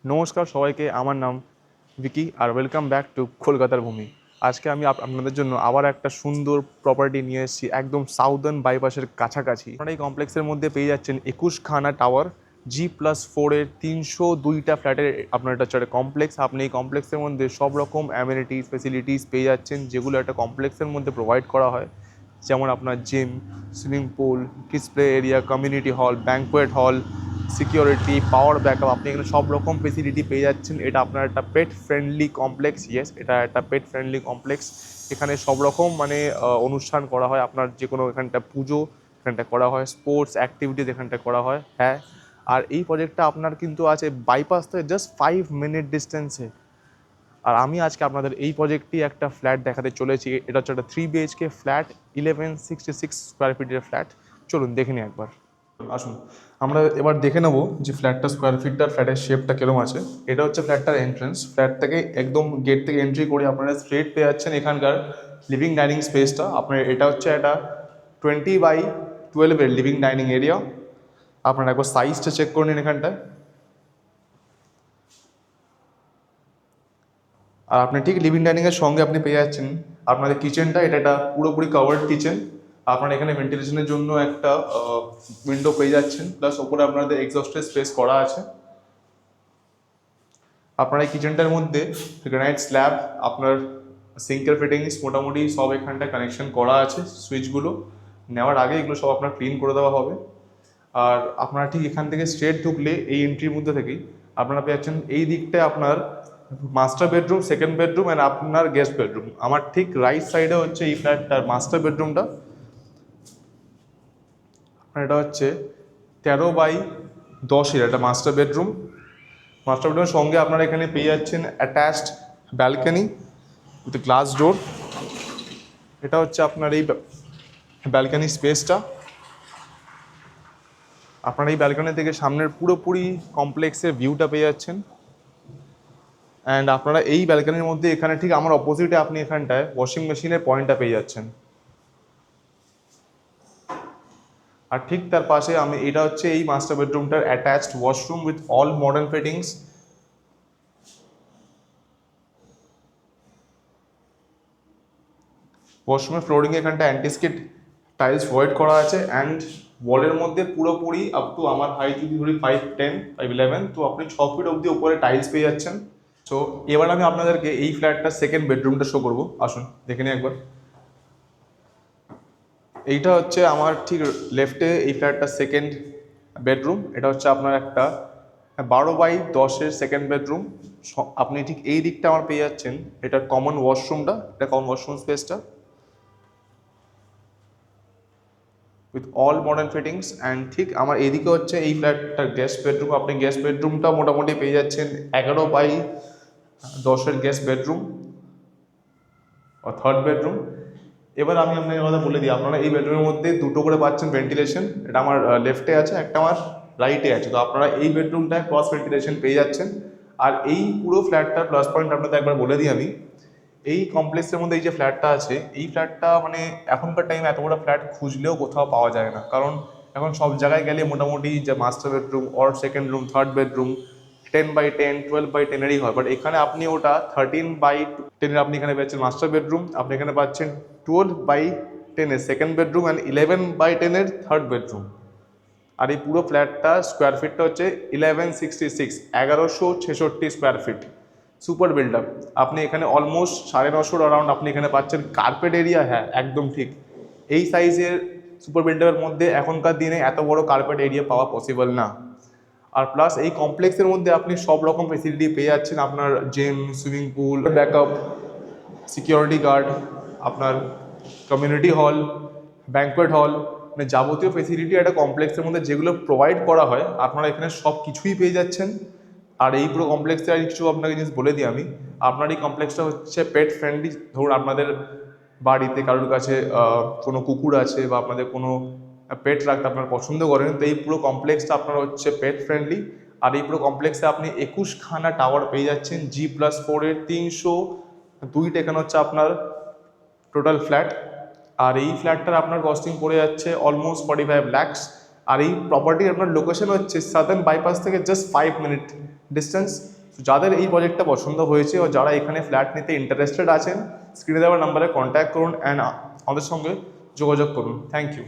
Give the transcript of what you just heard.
নমস্কার সবাইকে, আমার নাম ভিকি আর ওয়েলকাম ব্যাক টু কলকাতার ভূমি। আজকে আমি আপনাদের জন্য আবার একটা সুন্দর প্রপার্টি নিয়ে এসেছি একদম সাউদার্ন বাইপাসের কাছাকাছি। আপনারা এই কমপ্লেক্সের মধ্যে পেয়ে যাচ্ছেন 21খানা টাওয়ার, G+4-এর 302টা ফ্ল্যাটের আপনার এটা হচ্ছে একটা কমপ্লেক্স। আপনি এই কমপ্লেক্সের মধ্যে সব রকম অ্যামেনিটিস ফেসিলিটিস পেয়ে যাচ্ছেন যেগুলো একটা কমপ্লেক্সের মধ্যে প্রোভাইড করা হয়, যেমন আপনার gym, swimming pool, kids play area, community hall, banquet hall, security, power backup. আপনি এখানে সব রকম ফেসিলিটি পেয়ে যাচ্ছেন। এটা আপনার একটা পেট ফ্রেন্ডলি কমপ্লেক্স। ইয়েস, এটা একটা পেট ফ্রেন্ডলি কমপ্লেক্স। এখানে সব রকম অনুষ্ঠান করা হয়। আপনার যে কোনো এখানটা পুজো এখানটা করা হয়, স্পোর্টস অ্যাক্টিভিটিস এখানটা করা হয়। হ্যাঁ, আর এই প্রজেক্টটা আপনার কিন্তু আছে বাইপাস থেকে জাস্ট 5 মিনিট ডিস্টেন্সে। আর আমি আজকে আপনাদের এই প্রজেক্টটি একটা ফ্ল্যাট দেখাতে চলেছি। এটা হচ্ছে একটা 3 BHK ফ্ল্যাট, 1166 স্কোয়ার ফিটের ফ্ল্যাট। চলুন দেখে নিই একবার। আসুন আমরা এবার দেখে নেবো যে ফ্ল্যাটটা স্কোয়ার ফিটটার ফ্ল্যাটের শেপটা কিরকম আছে। এটা হচ্ছে ফ্ল্যাটটার এন্ট্রেন্স। ফ্ল্যাট থেকে একদম গেট থেকে এন্ট্রি করে আপনারা স্ট্রেট পেয়ে যাচ্ছেন এখানকার লিভিং ডাইনিং স্পেসটা। আপনার এটা হচ্ছে একটা 20x12-এর লিভিং ডাইনিং এরিয়া। আপনারা একবার সাইজটা চেক করে নিন এখানটায়। আর আপনি ঠিক লিভিং ডাইনিংয়ের সঙ্গে আপনি পেয়ে যাচ্ছেন আপনাদের কিচেনটা। এটা একটা পুরোপুরি কাভার্ড কিচেন। আপনারা এখানে ভেন্টিলেশনের জন্য একটা উইন্ডো পেয়ে যাচ্ছেন, প্লাস ওপরে আপনাদের এক্সস্টের স্পেস করা আছে। আপনার এই কিচেনটার মধ্যে গ্রানাইট স্ল্যাব, আপনার সিঙ্কের ফিটিংস মোটামুটি সব এখানটা কানেকশন করা আছে। সুইচগুলো নেওয়ার আগে এগুলো সব আপনার ক্লিন করে দেওয়া হবে। আর আপনারা ঠিক এখান থেকে স্ট্রেট ঢুকলে এই এন্ট্রির মধ্যে থেকেই আপনারা পেয়ে যাচ্ছেন এই দিকটায় আপনার master bedroom, second bedroom and আপনার গেস্ট বেডরুম। আমার ঠিক রাইট সাইডে হচ্ছে এই ফ্ল্যাটটার মাস্টার বেডরুমটা। এটা হচ্ছে 13x10-এর একটা মাস্টার বেডরুম। মাস্টার বেডরুমের সঙ্গে আপনারা এখানে পেয়ে যাচ্ছেন attached balcony with glass door. এটা হচ্ছে আপনার এই ব্যালকনি স্পেসটা। আপনারা এই ব্যালকনি থেকে সামনের পুরোপুরি কমপ্লেক্সের ভিউটা পেয়ে যাচ্ছেন। অ্যান্ড আপনারা এই ব্যালকনির মধ্যে এখানে ঠিক আমার অপোজিটে আপনি এখানটায় ওয়াশিং মেশিনের পয়েন্টটা পেয়ে যাচ্ছেন। আর ঠিক তার পাশে এটা হচ্ছে এই মাস্টার বেডরুমটার attached washroom with all modern fittings. ওয়াশরুমের ফ্লোরিং এখানটা অ্যান্টিস্কিড টাইলস প্রোভাইড করা আছে। অ্যান্ড ওয়ালের মধ্যে পুরোপুরি আপ টু আমার হাইট যদি ধরি 5'10", 5'11", তো আপনি 6 ফিট অবধি উপরে টাইলস পেয়ে যাচ্ছেন। সো এবার আমি আপনাদেরকে এই ফ্ল্যাটটার সেকেন্ড বেডরুমটা শো করবো। আসুন দেখে নিই একবার। এইটা হচ্ছে আমার ঠিক লেফটে এই ফ্ল্যাটটার সেকেন্ড বেডরুম। এটা হচ্ছে আপনার একটা 12x10-এর সেকেন্ড বেডরুম। আপনি ঠিক এই দিকটা আমার পেয়ে যাচ্ছেন এটা কমন ওয়াশরুমটা, এটা কমন ওয়াশরুম স্পেসটা with all modern fittings. And ঠিক আমার এদিকে হচ্ছে এই ফ্ল্যাটটার গেস্ট বেডরুম। আপনি গেস্ট বেডরুমটা মোটামুটি পেয়ে যাচ্ছেন 11x10-এর গেস্ট বেডরুম ও থার্ড বেডরুম। এবার আমি আপনাকে কথা বলে দিই, আপনারা এই বেডরুমের মধ্যে দুটো করে পাচ্ছেন ভেন্টিলেশন। এটা আমার লেফটে আছে, একটা আমার রাইটে আছে। তো আপনারা এই বেডরুমটায় ক্রস ভেন্টিলেশন পেয়ে যাচ্ছেন। আর এই পুরো ফ্ল্যাটটার প্লাস পয়েন্ট আপনাদের একবার বলে দিই আমি, এই কমপ্লেক্সের মধ্যে এই যে ফ্ল্যাটটা আছে, এই ফ্ল্যাটটা মানে এখনকার টাইমে এত বড় ফ্ল্যাট খুঁজলেও কোথাও পাওয়া যায় না। কারণ এখন সব জায়গায় গেলে মোটামুটি যে master bedroom or second room, third bedroom 10x10, 12x10-এরই হয়। বাট এখানে আপনি ওটা 13x10-এর আপনি এখানে পাচ্ছেন মাস্টার বেডরুম। আপনি এখানে পাচ্ছেন 12x10-এর সেকেন্ড বেডরুম অ্যান্ড 11x10-এর থার্ড বেডরুম। আর এই পুরো ফ্ল্যাটটা স্কোয়ার ফিটটা হচ্ছে 1166 square feet. Super build up. আপনি এখানে অলমোস্ট 950 অ্যারাউন্ড আপনি এখানে পাচ্ছেন কার্পেট এরিয়া। হ্যাঁ, একদম ঠিক। এই সাইজের সুপার বিল্ড আপের মধ্যে এখনকার দিনে এত বড় কার্পেট এরিয়া পাওয়া পসিবল না। আর প্লাস এই কমপ্লেক্সের মধ্যে আপনি সব রকম ফেসিলিটি পেয়ে যাচ্ছেন। আপনার gym, swimming pool, backup, security guard, আপনার কমিউনিটি হল, ব্যাঙ্কোয়েট হল, মানে যাবতীয় ফেসিলিটি একটা কমপ্লেক্সের মধ্যে যেগুলো প্রোভাইড করা হয় আপনারা এখানে সব কিছুই পেয়ে যাচ্ছেন। আর এই পুরো কমপ্লেক্সে আর কিছু আপনাকে জিনিস বলে দিই আমি, আপনার এই কমপ্লেক্সটা হচ্ছে পেট ফ্রেন্ডলি। ধরুন আপনাদের বাড়িতে কারোর কাছে কোনো কুকুর আছে বা আপনাদের কোনো পেট রাখতে আপনারা পছন্দ করেন, তো এই পুরো কমপ্লেক্সটা আপনার হচ্ছে পেট ফ্রেন্ডলি। আর এই পুরো কমপ্লেক্সে আপনি 21খানা টাওয়ার পেয়ে যাচ্ছেন G+4-এর 302টা এখানে হচ্ছে আপনার টোটাল ফ্ল্যাট। আর এই ফ্ল্যাটটার আপনার কস্টিং পড়ে যাচ্ছে অলমোস্ট 45 lakhs। আর এই প্রপার্টির আপনার লোকেশন হচ্ছে সাদার্ন বাইপাস থেকে জাস্ট 5 মিনিট ডিস্টেন্স। যাদের এই প্রজেক্টটা পছন্দ হয়েছে ও যারা এখানে ফ্ল্যাট নিতে ইন্টারেস্টেড আছেন, স্ক্রিনে দেওয়া নাম্বারে কন্ট্যাক্ট করুন অ্যান্ড আমাদের সঙ্গে যোগাযোগ করুন। Thank you.